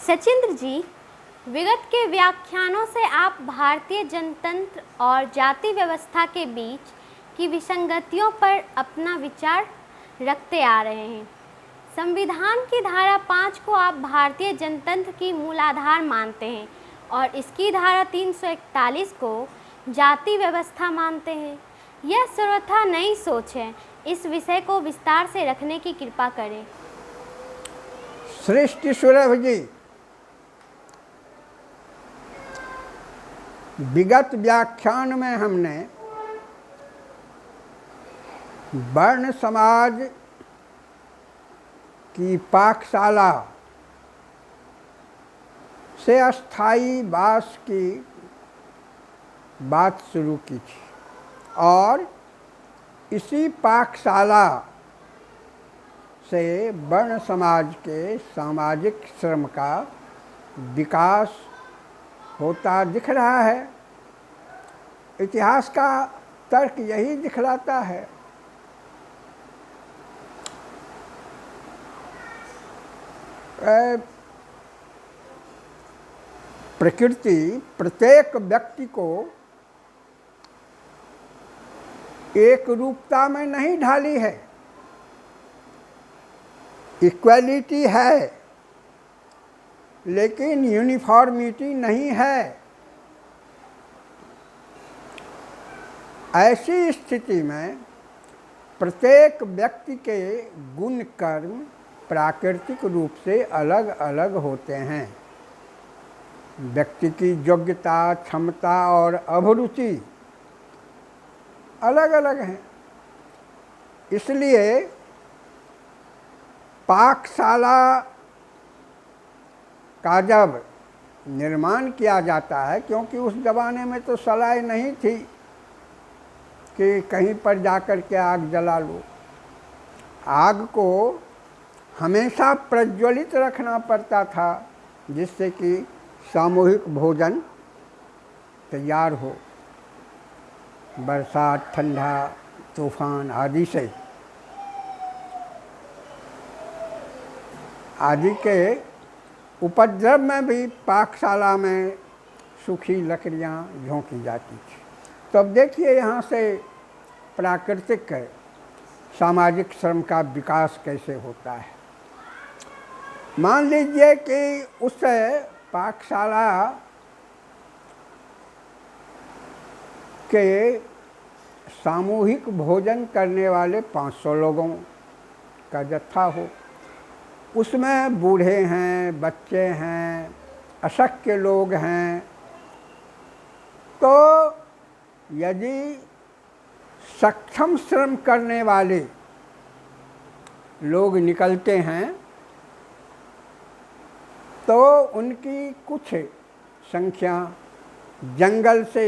सचिंद्र जी, विगत के व्याख्यानों से आप भारतीय जनतंत्र और जाति व्यवस्था के बीच की विसंगतियों पर अपना विचार रखते आ रहे हैं। संविधान की धारा 5 को आप भारतीय जनतंत्र की मूलाधार मानते हैं और इसकी धारा 341 को जाति व्यवस्था मानते हैं। यह सर्वथा नई सोच है। इस विषय को विस्तार से रखने की कृपा करें। सृष्टि सुरभ जी, विगत व्याख्यान में हमने वर्ण समाज की पाकशाला से अस्थायी वास की बात शुरू की थी और इसी पाकशाला से वर्ण समाज के सामाजिक श्रम का विकास होता दिख रहा है। इतिहास का तर्क यही दिखलाता है। प्रकृति प्रत्येक व्यक्ति को एक रूपता में नहीं ढाली है। इक्वलिटी है लेकिन यूनिफॉर्मिटी नहीं है। ऐसी स्थिति में प्रत्येक व्यक्ति के गुण कर्म प्राकृतिक रूप से अलग अलग होते हैं। व्यक्ति की योग्यता, क्षमता और अभिरुचि अलग अलग हैं। इसलिए पाकशाला का जब निर्माण किया जाता है, क्योंकि उस ज़माने में तो सलाह नहीं थी कि कहीं पर जाकर के आग जला लो। आग को हमेशा प्रज्वलित रखना पड़ता था जिससे कि सामूहिक भोजन तैयार हो। बरसात, ठंडा, तूफान आदि के उपद्रव में भी पाकशाला में सूखी लकड़ियाँ झोंकी जाती थी। तो अब देखिए यहाँ से प्राकृतिक सामाजिक श्रम का विकास कैसे होता है। मान लीजिए कि उस पाकशाला के सामूहिक भोजन करने वाले 500 लोगों का जत्था हो। उसमें बूढ़े हैं, बच्चे हैं, अशक्य लोग हैं। तो यदि सक्षम श्रम करने वाले लोग निकलते हैं तो उनकी कुछ संख्या जंगल से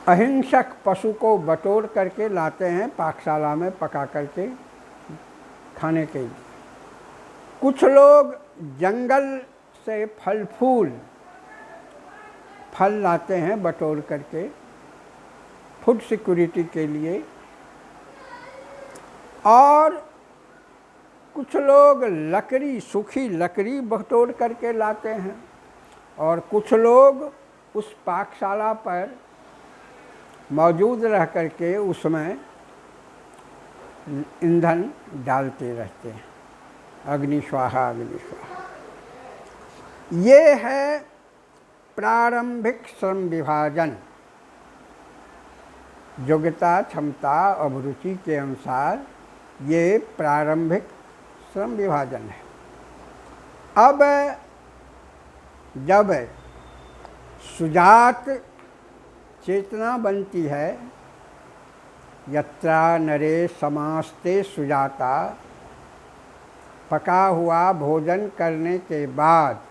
अहिंसक पशु को बटोर करके लाते हैं पाकशाला में पका करके खाने के लिए। कुछ लोग जंगल से फल लाते हैं बटोर करके फूड सिक्योरिटी के लिए, और कुछ लोग लकड़ी, सूखी लकड़ी बटोर करके लाते हैं, और कुछ लोग उस पाकशाला पर मौजूद रह करके उसमें ईंधन डालते रहते हैं। अग्नि स्वाहा अग्नि स्वाहा। ये है प्रारंभिक श्रम विभाजन। योग्यता, क्षमता, अभिरुचि के अनुसार ये प्रारंभिक श्रम विभाजन है। अब जब सुजात चेतना बनती है, यत्रा नरे समास्ते सुजाता, पका हुआ भोजन करने के बाद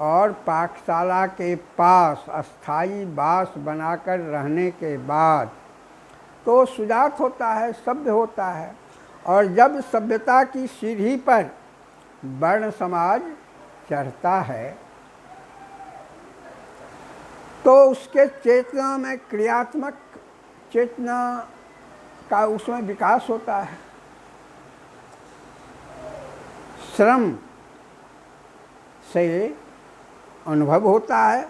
और पाकशाला के पास अस्थायी बास बनाकर रहने के बाद तो सुजात होता है, सभ्य होता है। और जब सभ्यता की सीढ़ी पर वर्ण समाज चढ़ता है तो उसके चेतना में क्रियात्मक चेतना का उसमें विकास होता है। श्रम से अनुभव होता है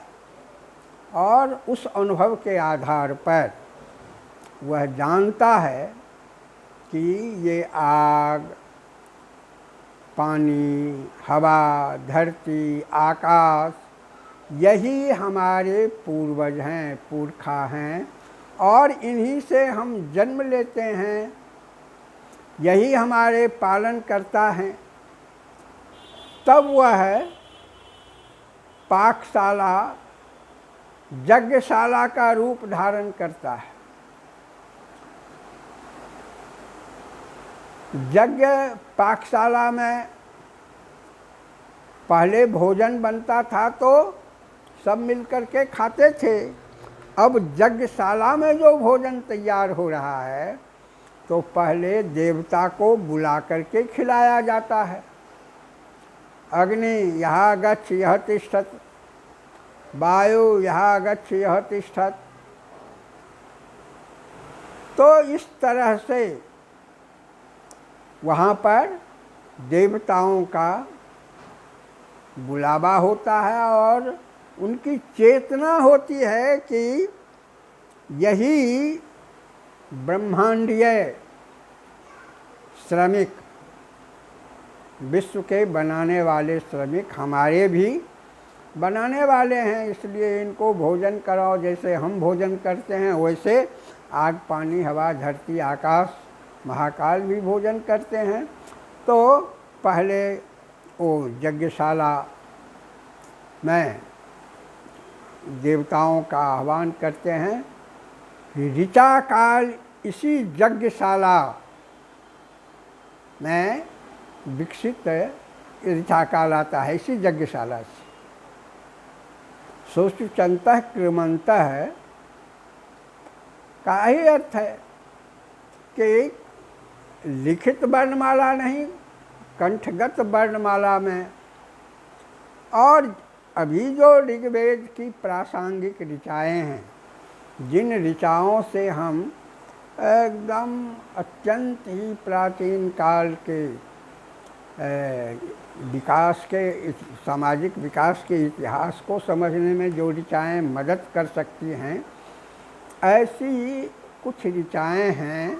और उस अनुभव के आधार पर वह जानता है कि ये आग, पानी, हवा, धरती, आकाश यही हमारे पूर्वज हैं, पुरखा हैं और इन्हीं से हम जन्म लेते हैं, यही हमारे पालन करता है। तब वह पाकशाला, यज्ञशाला का रूप धारण करता है। यज्ञ पाकशाला में पहले भोजन बनता था तो सब मिलकर के खाते थे। अब यज्ञशाला में जो भोजन तैयार हो रहा है तो पहले देवता को बुला करके खिलाया जाता है। अग्नि यहाँ गच्छ यह तिष्ठत, वायु यहाँ गच्छ यह तिष्ठत। तो इस तरह से वहाँ पर देवताओं का बुलावा होता है और उनकी चेतना होती है कि यही ब्रह्मांडीय श्रमिक, विश्व के बनाने वाले श्रमिक हमारे भी बनाने वाले हैं, इसलिए इनको भोजन कराओ। जैसे हम भोजन करते हैं वैसे आग, पानी, हवा, धरती, आकाश, महाकाल भी भोजन करते हैं। तो पहले वो यज्ञशाला में देवताओं का आह्वान करते हैं। ऋचा काल इसी यज्ञशाला में विकसित ऋचा काल आता है, इसी यज्ञशाला से। सोचुचंतः कृमंतः का ही अर्थ है कि लिखित वर्णमाला नहीं, कंठगत वर्णमाला में। और अभी जो ऋग्वेद की प्रासंगिक ऋचाएँ हैं, जिन ऋचाओं से हम एकदम अत्यंत ही प्राचीन काल के विकास के, सामाजिक विकास के इतिहास को समझने में जो ऋचाएँ मदद कर सकती हैं, ऐसी कुछ ऋचाएँ हैं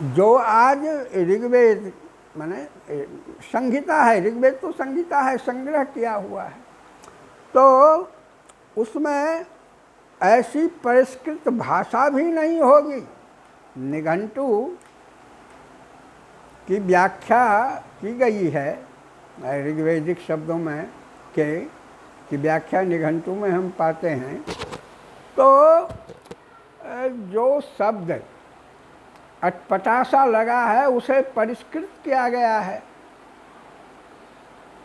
जो आज ऋग्वेद माने संहिता है। ऋग्वेद तो संहिता है, संग्रह किया हुआ है। तो उसमें ऐसी परिष्कृत भाषा भी नहीं होगी। निघंटु की व्याख्या की गई है ऋग्वेदिक शब्दों में की व्याख्या निघंटु में हम पाते हैं। तो जो शब्द अटपटा लगा है उसे परिष्कृत किया गया है।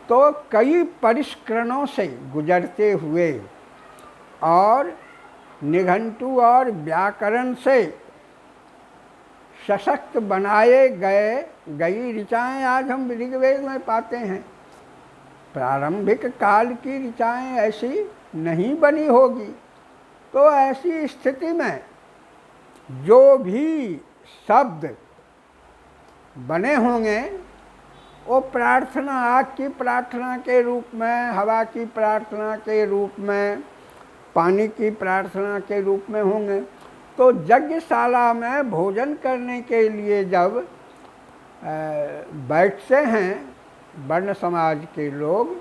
तो कई परिष्करणों से गुजरते हुए और निघंटु और व्याकरण से सशक्त बनाए गई ऋचाएँ आज हम ऋग्वेद में पाते हैं। प्रारंभिक काल की ऋचाएँ ऐसी नहीं बनी होगी। तो ऐसी स्थिति में जो भी शब्द बने होंगे वो प्रार्थना, आग की प्रार्थना के रूप में, हवा की प्रार्थना के रूप में, पानी की प्रार्थना के रूप में होंगे। तो यज्ञशाला में भोजन करने के लिए जब बैठते हैं वर्ण समाज के लोग,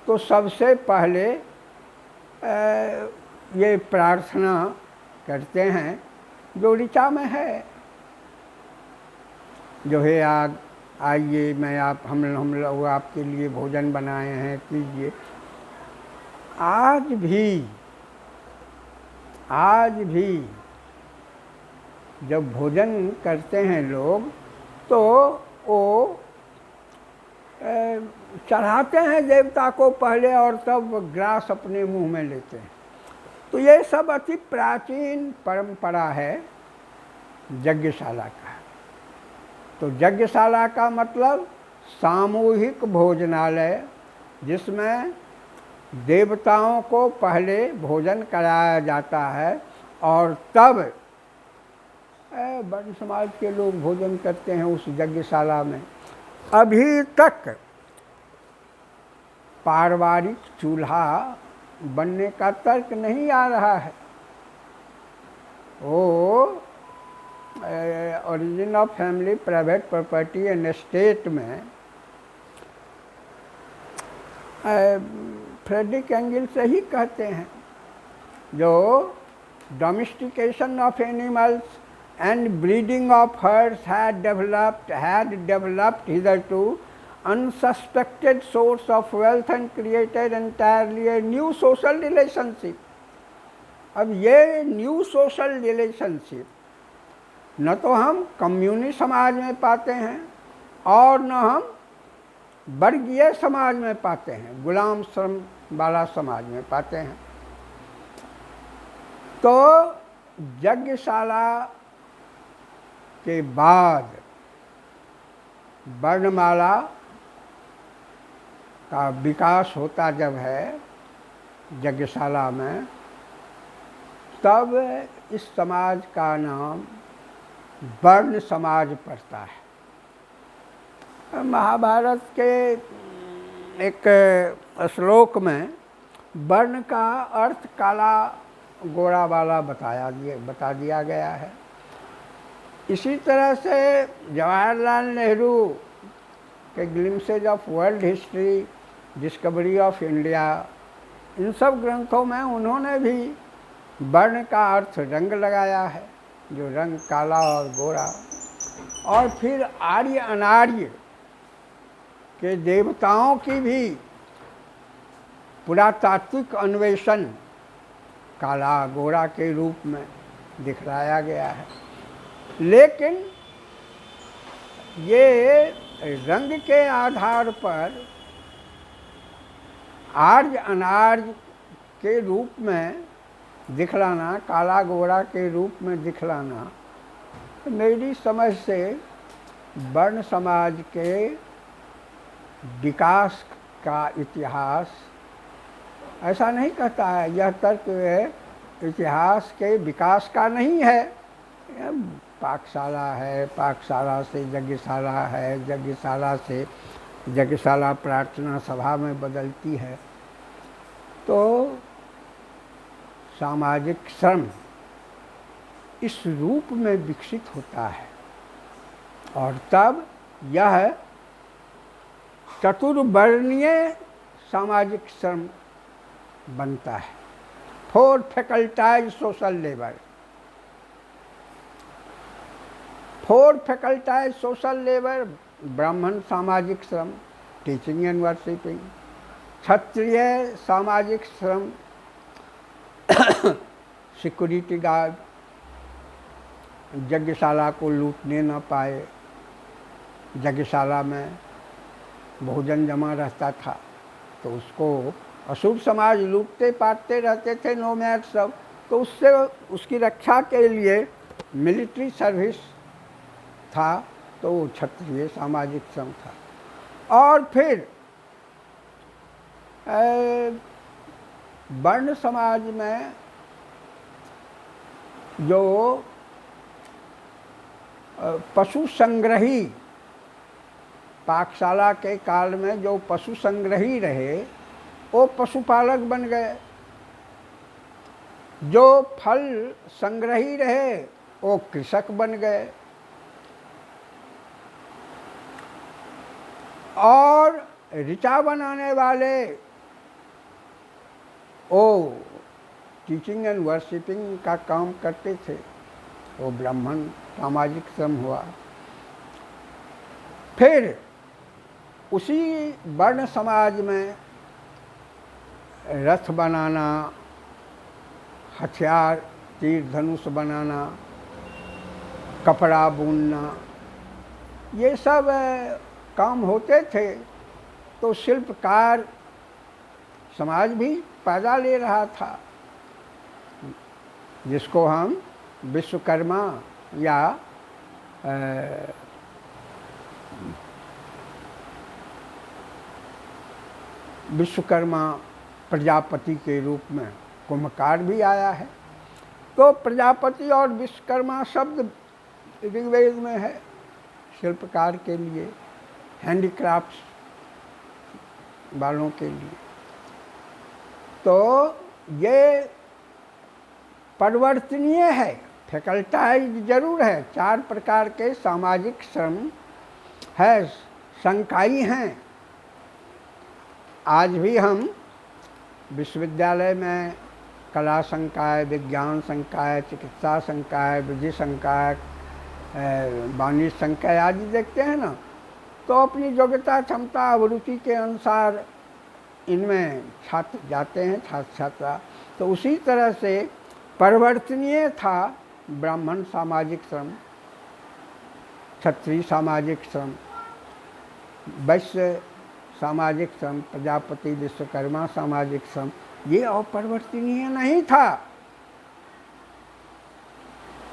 तो सबसे पहले ये प्रार्थना करते हैं जो ऋचा में है, जो है आग आइए, मैं हम लोग आपके लिए भोजन बनाए हैं, कीजिए। आज भी जब भोजन करते हैं लोग तो वो चढ़ाते हैं देवता को पहले और तब ग्रास अपने मुंह में लेते हैं। तो ये सब अति प्राचीन परंपरा है यज्ञशाला का। तो यज्ञशाला का मतलब सामूहिक भोजनालय, जिसमें देवताओं को पहले भोजन कराया जाता है और तब वर्ण समाज के लोग भोजन करते हैं उस यज्ञशाला में। अभी तक पारिवारिक चूल्हा बनने का तर्क नहीं आ रहा है। वो origin of family, private property and state में फ्रेडरिक एंगल्स ही कहते हैं, जो domestication of animals and breeding of herds had developed hitherto unsuspected source of wealth and created entirely a new social relationship. अब ये न्यू सोशल रिलेशनशिप न तो हम कम्युनी समाज में पाते हैं और न हम वर्गीय समाज में पाते हैं, गुलाम श्रम वाला समाज में पाते हैं। तो यज्ञशाला के बाद वर्णमाला का विकास होता जब है यज्ञशाला में, तब इस समाज का नाम वर्ण समाज पड़ता है। महाभारत के एक श्लोक में वर्ण का अर्थ काला गोरा वाला बता दिया गया है। इसी तरह से जवाहरलाल नेहरू के Glimpses of World History, Discovery of India, इन सब ग्रंथों में उन्होंने भी वर्ण का अर्थ रंग लगाया है, जो रंग काला और गोरा। और फिर आर्य अनार्य के देवताओं की भी पुरातात्विक अन्वेषण काला गोरा के रूप में दिखलाया गया है। लेकिन ये रंग के आधार पर आर्य अनार्य के रूप में दिखलाना, काला गोरा के रूप में दिखलाना, मेरी समझ से वर्ण समाज के विकास का इतिहास ऐसा नहीं कहता है। यह तर्क इतिहास के विकास का नहीं है। पाकशाला है, पाकशाला से यज्ञशाला है, यज्ञशाला से यज्ञशाला प्रार्थना सभा में बदलती है। तो सामाजिक श्रम इस रूप में विकसित होता है और तब यह चतुर्वर्णीय सामाजिक श्रम बनता है। 4 फैकल्टाइज सोशल लेबर, 4 फैकल्टाइज सोशल लेबर, ब्राह्मण सामाजिक श्रम, टीचिंग एंड वर्शिपिंग, क्षत्रिय सामाजिक श्रम, सिक्योरिटी गार्ड, यज्ञशाला को लूटने न पाए, यज्ञशाला में भोजन जमा रहता था तो उसको अशुभ समाज लूटते पाटते रहते थे, नोमैड सब, तो उससे उसकी रक्षा के लिए मिलिट्री सर्विस था, तो वो क्षत्रिय सामाजिक श्रम था। और फिर वर्ण समाज में जो पशु संग्रही, पाकशाला के काल में जो पशु संग्रही रहे वो पशुपालक बन गए, जो फल संग्रही रहे वो कृषक बन गए, और ऋचा बनाने वाले वो टीचिंग एंड वर्शिपिंग का काम करते थे, वो ब्राह्मण सामाजिक श्रम हुआ। फिर उसी वर्ण समाज में रथ बनाना, हथियार तीर धनुष बनाना, कपड़ा बुनना, ये सब काम होते थे। तो शिल्पकार समाज भी पैदा ले रहा था, जिसको हम विश्वकर्मा या विश्वकर्मा प्रजापति के रूप में कुंभकार भी आया है। तो प्रजापति और विश्वकर्मा शब्द ऋग्वेद में है शिल्पकार के लिए। हैंडीक्राफ्ट्स वालों के लिए। तो ये परिवर्तनीय है, फैकल्टाइज जरूर है। 4 प्रकार के सामाजिक श्रम है, संकायी हैं। आज भी हम विश्वविद्यालय में कला संकाय, विज्ञान संकाय, चिकित्सा संकाय, विधि संकाय, वाणिज्य संकाय आदि देखते हैं ना, तो अपनी योग्यता, क्षमता, अभिरुचि के अनुसार इनमें छात्र जाते हैं, छात्र छात्रा। तो उसी तरह से परिवर्तनीय था ब्राह्मण सामाजिक श्रम, क्षत्रिय सामाजिक श्रम, वैश्य सामाजिक श्रम, प्रजापति विश्वकर्मा सामाजिक श्रम। ये अपरिवर्तनीय नहीं था।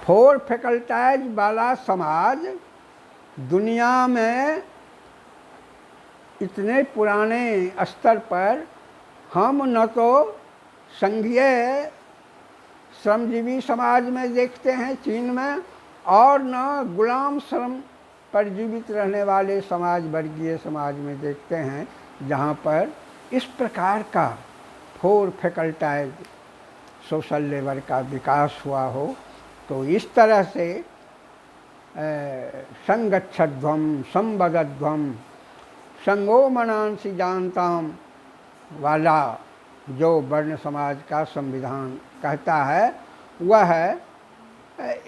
4 फैकल्टाइज वाला समाज दुनिया में इतने पुराने स्तर पर हम न तो संघीय श्रमजीवी समाज में देखते हैं चीन में, और न गुलाम श्रम पर जीवित रहने वाले समाज, वर्गीय समाज में देखते हैं, जहाँ पर इस प्रकार का 4 फैकल्टाइज सोशल लेबर का विकास हुआ हो। तो इस तरह से संगच्छध्वम संवदध्वम संगो मनांसी जानताम वाला जो वर्ण समाज का संविधान कहता है, वह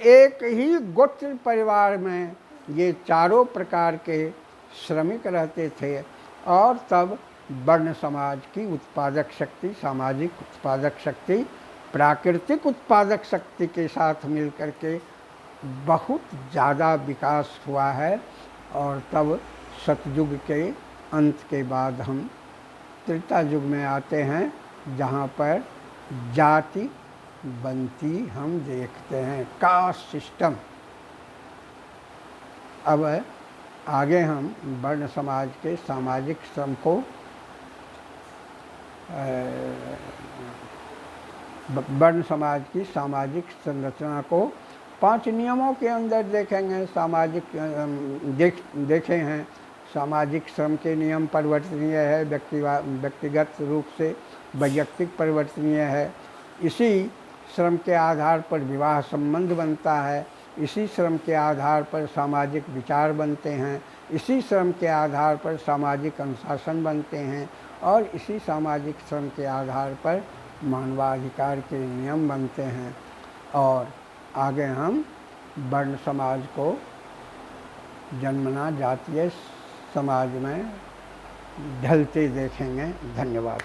एक ही गोत्र परिवार में ये चारों प्रकार के श्रमिक रहते थे, और तब वर्ण समाज की उत्पादक शक्ति, सामाजिक उत्पादक शक्ति, प्राकृतिक उत्पादक शक्ति के साथ मिलकर के बहुत ज़्यादा विकास हुआ है। और तब सतयुग के अंत के बाद हम त्रेता युग में आते हैं, जहाँ पर जाति बनती हम देखते हैं, कास्ट सिस्टम। अब आगे हम वर्ण समाज के सामाजिक श्रम को वर्ण समाज की सामाजिक संरचना को 5 नियमों के अंदर देखेंगे। देखे हैं सामाजिक श्रम के नियम परिवर्तनीय है, व्यक्तिगत रूप से वैयक्तिक परिवर्तनीय है। इसी श्रम के आधार पर विवाह संबंध बनता है, इसी श्रम के आधार पर सामाजिक विचार बनते हैं, इसी श्रम के आधार पर सामाजिक अनुशासन बनते हैं, और इसी सामाजिक श्रम के आधार पर मानवाधिकार के नियम बनते हैं। और आगे हम वर्ण समाज को जन्मना जातीय समाज में ढलते देखेंगे। धन्यवाद।